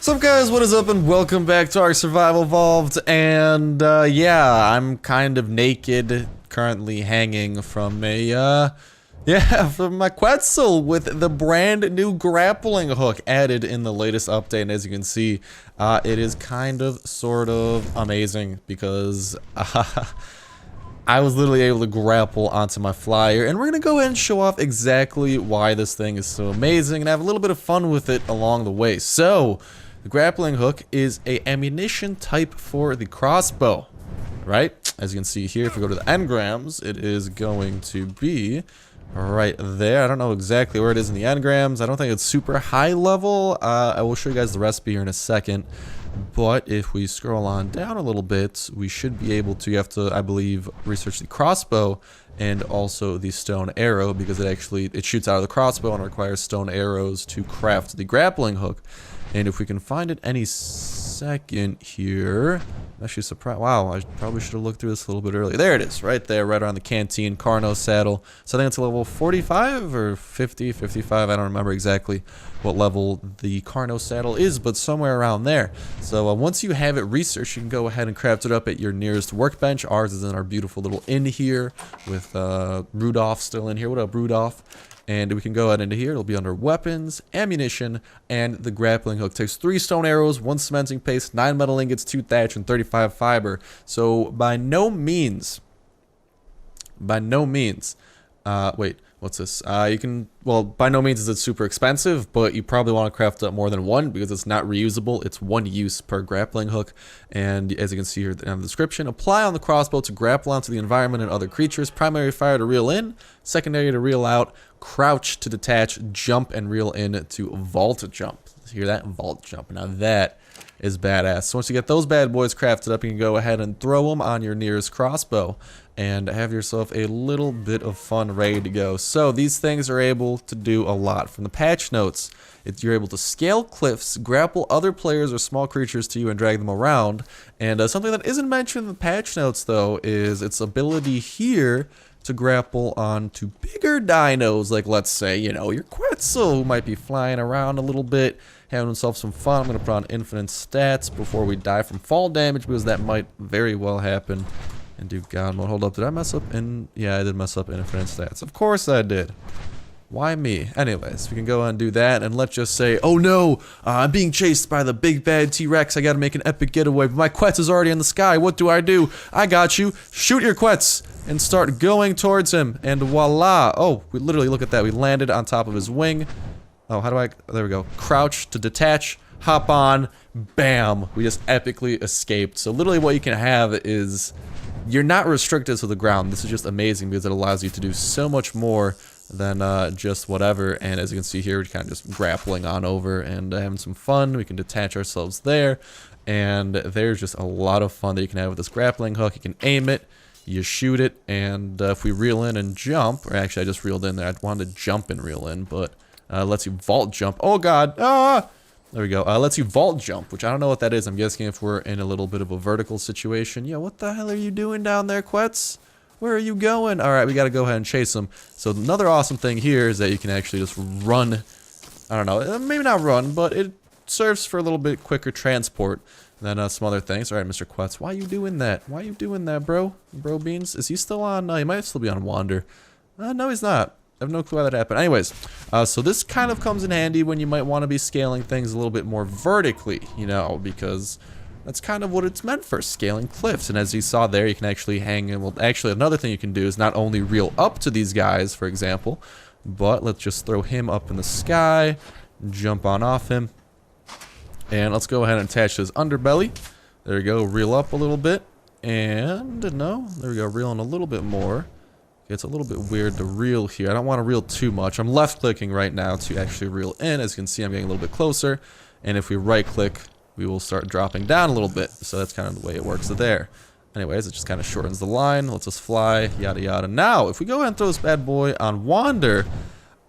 What's up, guys? What is up, and welcome back to ARK Survival Evolved. And yeah, I'm kind of naked, currently hanging from a from my Quetzal with the brand new grappling hook added in the latest update. And as you can see, it is kind of sort of amazing because I was literally able to grapple onto my flyer, and we're gonna go ahead and show off exactly why this thing is so amazing and have a little bit of fun with it along the way. So the grappling hook is a ammunition type for the crossbow, right? As you can see here, if we go to the engrams, it is going to be right there. I don't know exactly where it is in the engrams. I don't think it's super high level. I will show you guys the recipe here in a second. But if we scroll on down a little bit, we should be able to, you have to, I believe, research the crossbow and also the stone arrow, because it shoots out of the crossbow and requires stone arrows to craft the grappling hook. And if we can find it any second here, I'm actually surprised. Wow, I probably should have looked through this a little bit earlier. There it is, right there, right around the canteen Carno saddle. So I think it's a level 45 or 50, 55. I don't remember exactly what level the Carno saddle is, but somewhere around there. So once you have it researched, you can go ahead and craft it up at your nearest workbench. Ours is in our beautiful little inn here with Rudolph still in here. What up, Rudolph? And we can go ahead into here. It'll be under weapons, ammunition, and the grappling hook. Takes 3 stone arrows, 1 cementing paste, 9 metal ingots, 2 thatch, and 35 fiber. So by no means, wait, what's this? Well, by no means is it super expensive, but you probably want to craft up more than one because it's not reusable. It's 1 use per grappling hook. And as you can see here in the description, apply on the crossbow to grapple onto the environment and other creatures. Primary fire to reel in, secondary to reel out, crouch to detach, jump and reel in to vault jump. Hear that? Vault jump. Now that is badass. So once you get those bad boys crafted up, you can go ahead and throw them on your nearest crossbow and have yourself a little bit of fun ready to go. So these things are able to do a lot. From the patch notes, you're able to scale cliffs, grapple other players or small creatures to you and drag them around. And something that isn't mentioned in the patch notes, though, is its ability here to grapple onto bigger dinos, like, let's say, you know, your Quetzal, who might be flying around a little bit, having himself some fun. I'm going to put on infinite stats before we die from fall damage, because that might very well happen. And do God mode. Hold up, did I mess up in? Yeah, I did mess up infinite stats. Of course I did. Why me? Anyways, we can go and do that, and let's just say, oh no, I'm being chased by the big bad T-Rex. I gotta make an epic getaway, but my Quetz is already in the sky. What do? I got you. Shoot your Quetz and start going towards him, and voila. Oh, we literally, look at that. We landed on top of his wing. Oh, how do I, there we go. Crouch to detach, hop on, bam. We just epically escaped. So literally what you can have is, you're not restricted to the ground. This is just amazing because it allows you to do so much more than just whatever. And as you can see here, we're kind of just grappling on over and having some fun. We can detach ourselves there, and there's just a lot of fun that you can have with this grappling hook. You can aim it, you shoot it, and if we reel in and jump, or actually I just reeled in there. I wanted to jump and reel in, but lets you vault jump. Oh god, ah! There we go. Lets you vault jump, which I don't know what that is. I'm guessing if we're in a little bit of a vertical situation. Yo, what the hell are you doing down there, Quetz? Where are you going? Alright, we gotta go ahead and chase him. So another awesome thing here is that you can actually just run. I don't know, maybe not run, but it serves for a little bit quicker transport than some other things. Alright, Mr. Quetz, why are you doing that? Why are you doing that, bro? Bro Beans? Is he still on? No, he might still be on Wander. No, he's not. I have no clue how that happened. Anyways, so this kind of comes in handy when you might want to be scaling things a little bit more vertically, you know, because that's kind of what it's meant for, scaling cliffs. And as you saw there, you can actually hang in. Well, actually, another thing you can do is not only reel up to these guys, for example, but let's just throw him up in the sky, jump on off him, and let's go ahead and attach his underbelly. There we go, reel up a little bit, and no, there we go, reeling a little bit more. It's a little bit weird to reel here. I don't want to reel too much. I'm left clicking right now to actually reel in. As you can see, I'm getting a little bit closer, and if we right click, we will start dropping down a little bit. So that's kind of the way it works there. Anyways, it just kind of shortens the line, lets us fly, yada yada. Now, if we go ahead and throw this bad boy on Wander,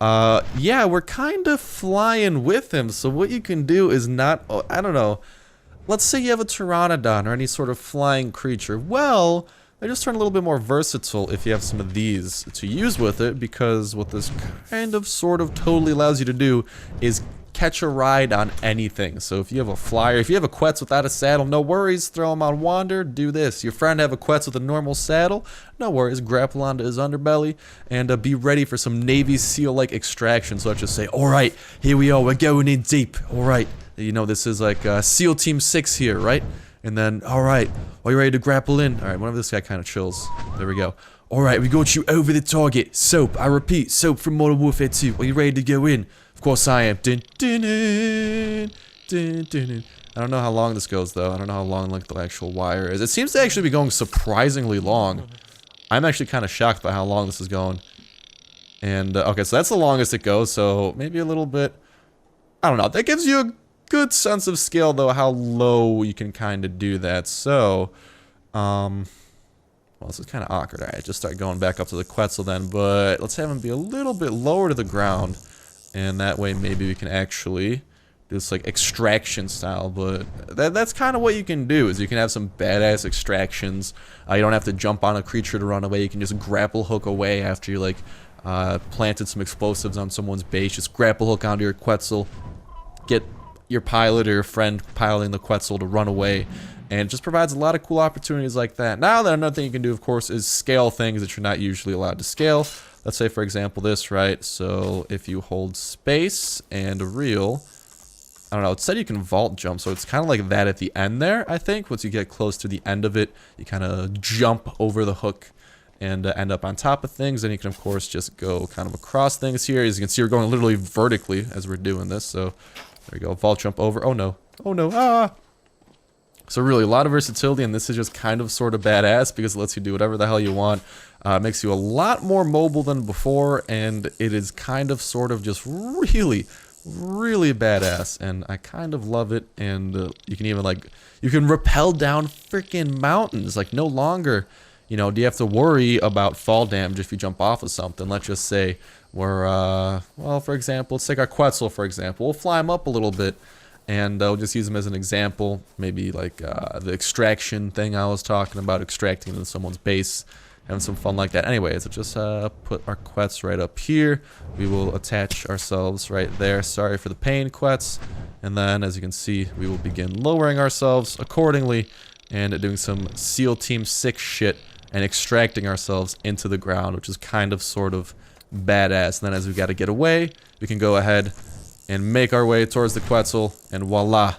yeah, we're kind of flying with him. So what you can do is not, I don't know, let's say you have a pteranodon or any sort of flying creature. Well, they just turn a little bit more versatile if you have some of these to use with it, because what this kind of sort of totally allows you to do is catch a ride on anything. So if you have a flyer, if you have a Quetz without a saddle, no worries, throw him on Wander, do this. Your friend have a Quetz with a normal saddle, no worries, grapple onto his underbelly, and be ready for some Navy SEAL-like extraction. So let's just say, alright, here we are, we're going in deep, alright. You know, this is like SEAL Team 6 here, right? And then, alright, are you ready to grapple in? Alright, whenever this guy kind of chills, there we go. Alright, we got you over the target. Soap, I repeat, Soap from Modern Warfare 2. Are you ready to go in? Of course I am. Dun, dun, dun, dun, dun, dun. I don't know how long this goes, though. I don't know how long like the actual wire is. It seems to actually be going surprisingly long. I'm actually kind of shocked by how long this is going. And, okay, so that's the longest it goes, so maybe a little bit... I don't know. That gives you a good sense of scale, though, how low you can kind of do that. So, well, this is kind of awkward. Alright, just start going back up to the Quetzal then, but let's have him be a little bit lower to the ground. And that way maybe we can actually do this like extraction style, but that's kind of what you can do, is you can have some badass extractions. You don't have to jump on a creature to run away, you can just grapple hook away after you like planted some explosives on someone's base. Just grapple hook onto your Quetzal, get your pilot or your friend piloting the Quetzal to run away, and it just provides a lot of cool opportunities like that. Now, then another thing you can do, of course, is scale things that you're not usually allowed to scale. Let's say, for example, this, right? So if you hold space and reel, I don't know, it said you can vault jump, so it's kind of like that at the end there, I think. Once you get close to the end of it, you kind of jump over the hook and end up on top of things. And you can, of course, just go kind of across things here. As you can see, we're going literally vertically as we're doing this. So there we go, vault jump over. Oh no, oh no, ah! So really, a lot of versatility, and this is just kind of sort of badass because it lets you do whatever the hell you want. Makes you a lot more mobile than before, and it is kind of sort of just really, really badass, and I kind of love it. And you can even like, you can rappel down freaking mountains. Like no longer, you know, do you have to worry about fall damage if you jump off of something. Let's just say we're, well, for example, let's take our Quetzal, for example. We'll fly him up a little bit. And we'll just use them as an example, maybe like the extraction thing I was talking about, extracting into someone's base, having some fun like that. Anyways, I'll just put our Quetz right up here. We will attach ourselves right there. Sorry for the pain, Quetz. And then, as you can see, we will begin lowering ourselves accordingly and doing some SEAL Team 6 shit and extracting ourselves into the ground, which is kind of sort of badass. And then as we got to get away, we can go ahead and make our way towards the Quetzal, and voila,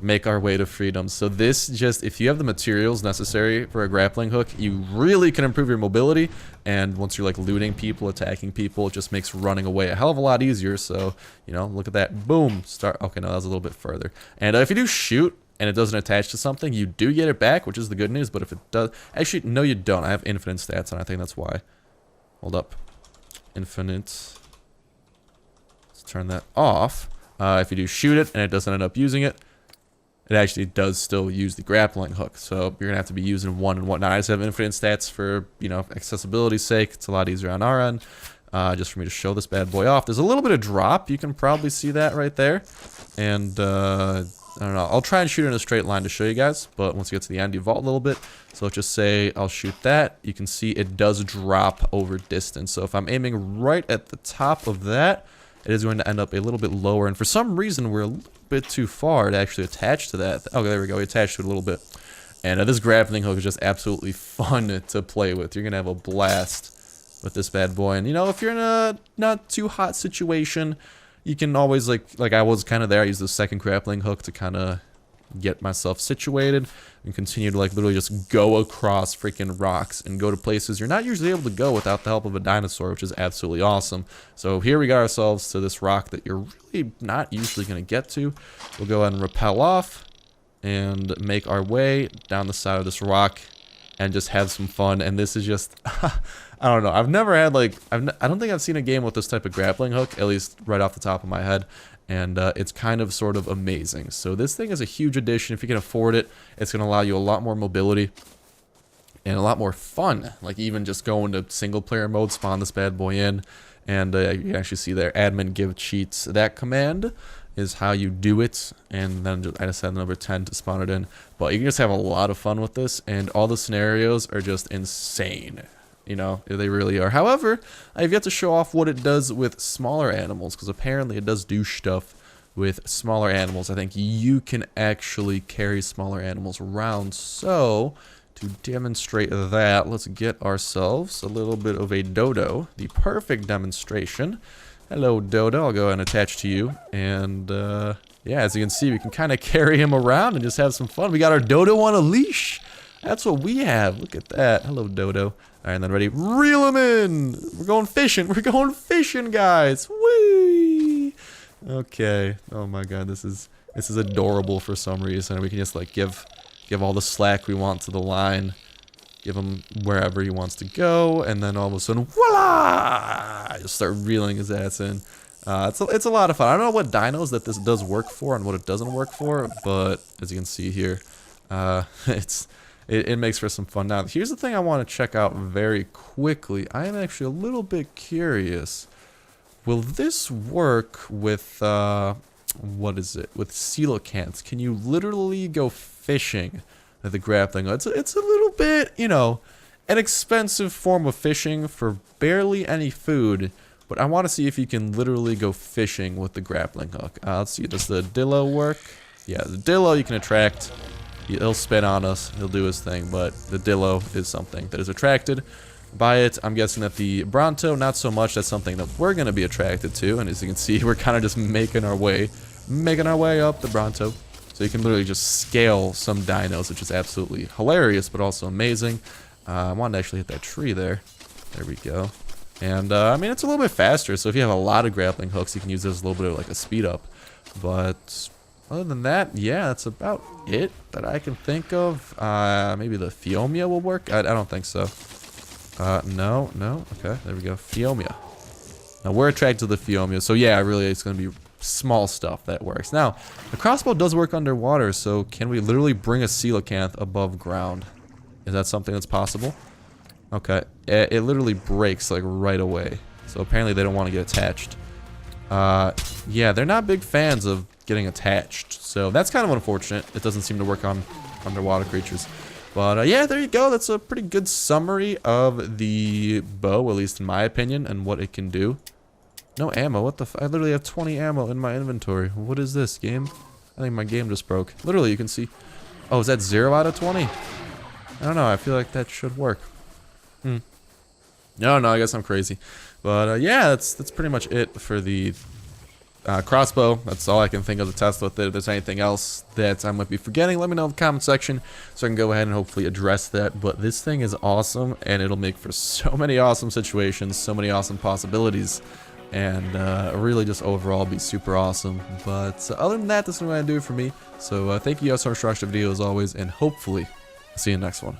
make our way to freedom. So this just, if you have the materials necessary for a grappling hook, you really can improve your mobility, and once you're like looting people, attacking people, it just makes running away a hell of a lot easier. So, you know, look at that, boom, start, okay, no, that was a little bit further. And if you do shoot, and it doesn't attach to something, you do get it back, which is the good news, but if it does, actually, no you don't, I have infinite stats, and I think that's why. Hold up, infinite. Turn that off. If you do shoot it and it doesn't end up using it, it actually does still use the grappling hook. So you're gonna have to be using one and whatnot. I just have infinite stats for, you know, accessibility's sake. It's a lot easier on our end. Just for me to show this bad boy off. There's a little bit of drop. You can probably see that right there. And I don't know. I'll try and shoot in a straight line to show you guys. But once you get to the end, you vault a little bit. So let's just say I'll shoot that. You can see it does drop over distance. So if I'm aiming right at the top of that, it is going to end up a little bit lower, and for some reason we're a little bit too far to actually attach to that. Okay, there we go, we attached to it a little bit. And this grappling hook is just absolutely fun to play with. You're going to have a blast with this bad boy. And you know, if you're in a not too hot situation, you can always, like I was kind of there, I used the second grappling hook to kind of get myself situated and continue to like literally just go across freaking rocks and go to places you're not usually able to go without the help of a dinosaur, which is absolutely awesome. So here we got ourselves to this rock that you're really not usually going to get to. We'll go ahead and rappel off and make our way down the side of this rock and just have some fun. And this is just I don't know, I've never had like I don't think I've seen a game with this type of grappling hook, at least right off the top of my head. And it's kind of sort of amazing. So this thing is a huge addition. If you can afford it, it's going to allow you a lot more mobility and a lot more fun. Like even just going to single player mode, spawn this bad boy in, and you can actually see there, admin give cheats. That command is how you do it, and then I just had number 10 to spawn it in. But you can just have a lot of fun with this, and all the scenarios are just insane. You know, they really are. However, I've yet to show off what it does with smaller animals, because apparently it does do stuff with smaller animals. I think you can actually carry smaller animals around. So to demonstrate that, let's get ourselves a little bit of a dodo, the perfect demonstration. Hello, dodo. I'll go ahead and attach to you. And yeah, as you can see, we can kind of carry him around and just have some fun. We got our dodo on a leash. That's what we have. Look at that. Hello, dodo. All right, and then ready. Reel him in. We're going fishing. We're going fishing, guys. Whee! Okay. Oh my God, this is adorable for some reason. We can just like give all the slack we want to the line. Give him wherever he wants to go, and then all of a sudden, voila! Just start reeling his ass in. It's a lot of fun. I don't know what dinos that this does work for and what it doesn't work for, but as you can see here, it makes for some fun. Now, here's the thing I want to check out very quickly. I am actually a little bit curious. Will this work with what is it? With coelacanths? Can you literally go fishing with the grappling hook? It's a little bit, you know, an expensive form of fishing for barely any food. But I want to see if you can literally go fishing with the grappling hook. Let's see, does the dillo work? Yeah, the dillo you can attract. He'll spin on us. He'll do his thing. But the dillo is something that is attracted by it. I'm guessing that the Bronto, not so much. That's something that we're going to be attracted to. And as you can see, we're kind of just making our way up the Bronto. So you can literally just scale some dinos, which is absolutely hilarious, but also amazing. I wanted to actually hit that tree there. There we go. And, I mean, it's a little bit faster, so if you have a lot of grappling hooks, you can use this as a little bit of, like, a speed up. But other than that, yeah, that's about it that I can think of. Maybe the Phiomia will work? I don't think so. No. Okay, there we go. Phiomia. Now, we're attracted to the Phiomia, so yeah, really, it's going to be small stuff that works. Now, the crossbow does work underwater, so can we literally bring a coelacanth above ground? Is that something that's possible? Okay, it literally breaks like right away. So apparently they don't want to get attached. Yeah, they're not big fans of getting attached. So that's kind of unfortunate. It doesn't seem to work on underwater creatures. But yeah, there you go. That's a pretty good summary of the bow, at least in my opinion, and what it can do. No ammo. What the I literally have 20 ammo in my inventory. What is this, game? I think my game just broke. Literally, you can see. Oh, is that 0 out of 20? I don't know. I feel like that should work. No, I guess I'm crazy. But yeah, that's pretty much it for the crossbow. That's all I can think of to test with it. If there's anything else that I might be forgetting, let me know in the comment section so I can go ahead and hopefully address that. But this thing is awesome, and it'll make for so many awesome situations, so many awesome possibilities, and really just overall be super awesome. But other than that, this is what I do for me. So thank you guys so much for watching the video as always, and hopefully I'll see you in the next one.